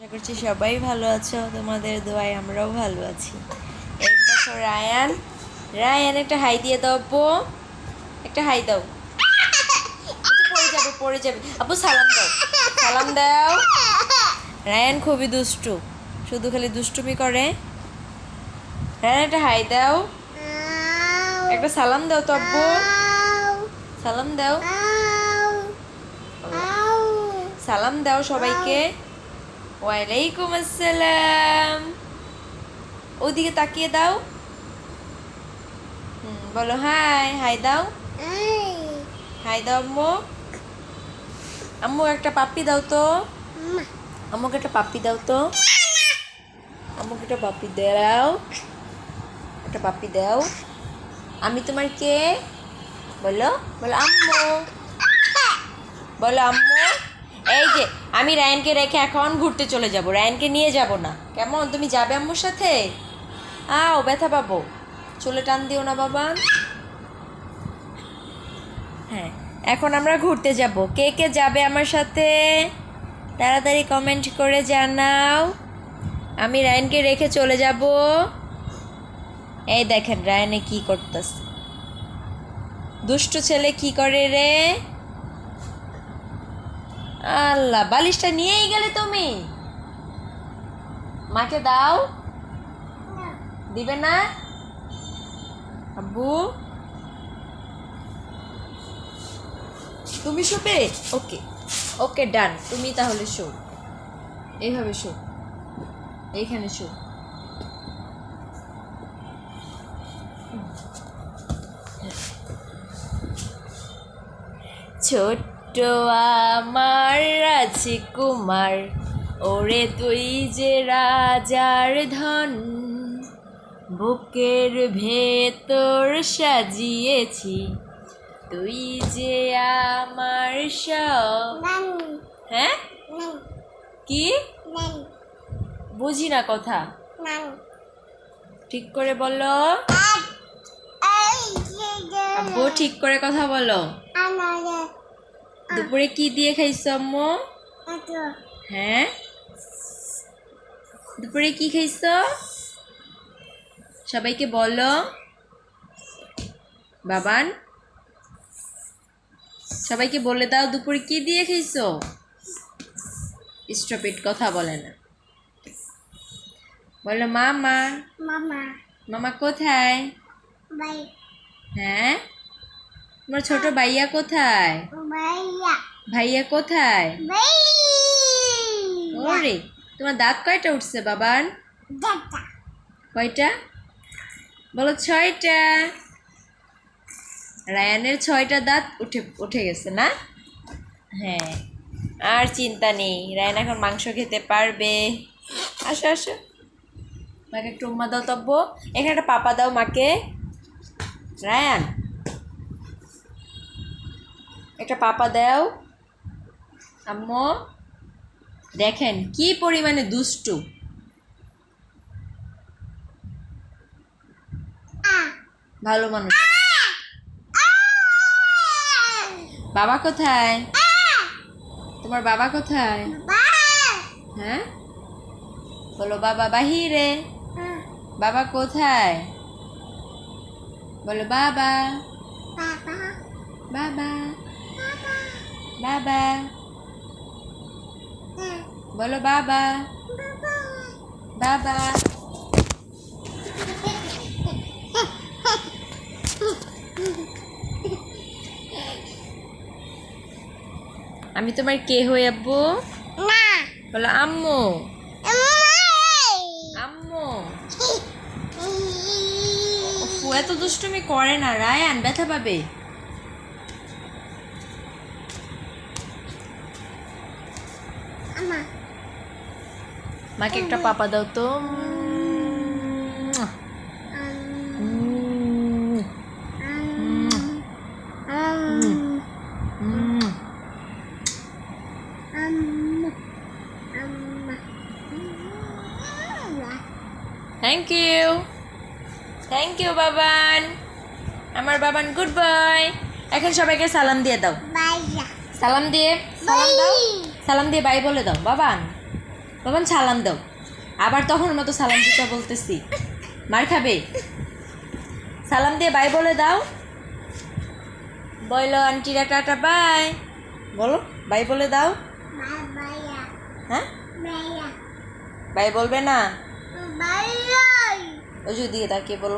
আশা করছি সবাই ভালো আছো, তোমাদের দোয়ায় আমরাও ভালো আছি। এই দেখো রায়ান, রায়ান একটা হাই দিয়ে দাও আপু, একটা হাই দাও। পড়ে যাবে আপু, সালাম দাও, সালাম দাও। রায়ান খুবই দুষ্টু, শুধু খালি দুষ্টুমি করে। রায়ান একটা হাই দাও, একটা সালাম দাও তো আব্বু, সালাম দাও, সালাম দাও সবাইকে। ওয়ালাইকুম আসসালাম। ওদিকে তাকিয়ে দাও, বলো হাই, হাই দাও, হাই দাও আম্মু। আম্মু একটা পাপ্পি দাও তো, আম্মুকে একটা পাপ্পি দাও তো, আম্মুকে একটা পাপ্পি দাও, একটা পাপ্পি দাও। আমি তোমার কে? বলো, বলো আম্মু, বলো আম্মু। এই যে আমি রায়ানকে রেখে এখন ঘুরতে চলে যাব, রায়ানকে নিয়ে যাব না, কেমন? তুমি যাবে আম্মুর সাথে? আও, ব্যথা পাবো, চলে টান দিও না বাবা। হ্যাঁ, এখন আমরা ঘুরতে যাব। কে কে যাবে আমার সাথে তাড়াতাড়ি কমেন্ট করে জানাও। আমি রায়ানকে রেখে চলে যাব। এই দেখেন রায়ানে কি করতেছে, দুষ্টু ছেলে কি করে রে। আল্লাহ, বালিশটা নিয়েই গেলে তুমি, মাকে দাও। দিবে না আব্বু? তুমি শোবে? ওকে ওকে, ডান। তুমি তাহলে শো, এইভাবে শো, এইখানে শো। ছোট্ট আমার রাজকুমার, ওরে তুই যে রাজার ধন, বুকের ভেতর সাজিয়েছি তুই যে আমার সব। হ্যাঁ, কি বুঝি না কথা, ঠিক করে বলো আব্বু, ঠিক করে কথা বলো। দুপুরে কি দিয়ে খাইছো আম্মু? হ্যাঁ, দুপুরে কি খাইছো সবাইকে বলো বাবান, সবাইকে বলে দাও দুপুরে কি দিয়ে খাইছো। স্টপিট, কথা বলে না, বলো মামা। মামা, মামা কোথায়? হ্যাঁ, তোমার ছোট ভাইয়া কোথায়? ভাইয়া কোথায়? ওরে, তোমার দাঁত কয়টা উঠছে বাবান? কয়টা বলো? 6টা। রায়ানের 6টা দাঁত উঠে গেছে না? হ্যাঁ, আর চিন্তা নেই, রায়ান এখন মাংস খেতে পারবে। আসো আসো, মাকে একটু উম্মা দাও তব্য, এখানে একটা পাপা দাও মাকে। রায়ান, একটা পাপা দাও। আম্মু দেখেন কি পরিমাণে দুষ্টু। ভালো মানুষ। বাবা কোথায়? তোমার বাবা কোথায়? হ্যাঁ, বলো বাবা বাহিরে। বাবা কোথায়? বলো বাবা, বাবা, বাবা, বলো বাবা, বাবা। আমি তোমার কে হই আব্বু? বলো আম্মু, আম্মু। এত দুষ্টুমি করে না রায়ান, ব্যথা পাবে। মাকে একটা পাপা দাও তো। থ্যাংক ইউ বাবান, আমার বাবান গুড বয়। এখন সবাইকে সালাম দিয়ে দাও, সালাম দিয়ে, সালাম দাও, সালাম দিয়ে বাই বলে দাও বাবান। তখন সালাম দাও। আবার তখন মতো সালাম দিতে বলতেছি, মার খাবে। সালাম দিয়ে বাই বলে দাও। বলো আন্টিরা টাটা বাই। বলো বাই বলে দাও। হ্যাঁ বাই বলবে না? ওই যে দিকে তাকিয়ে বলো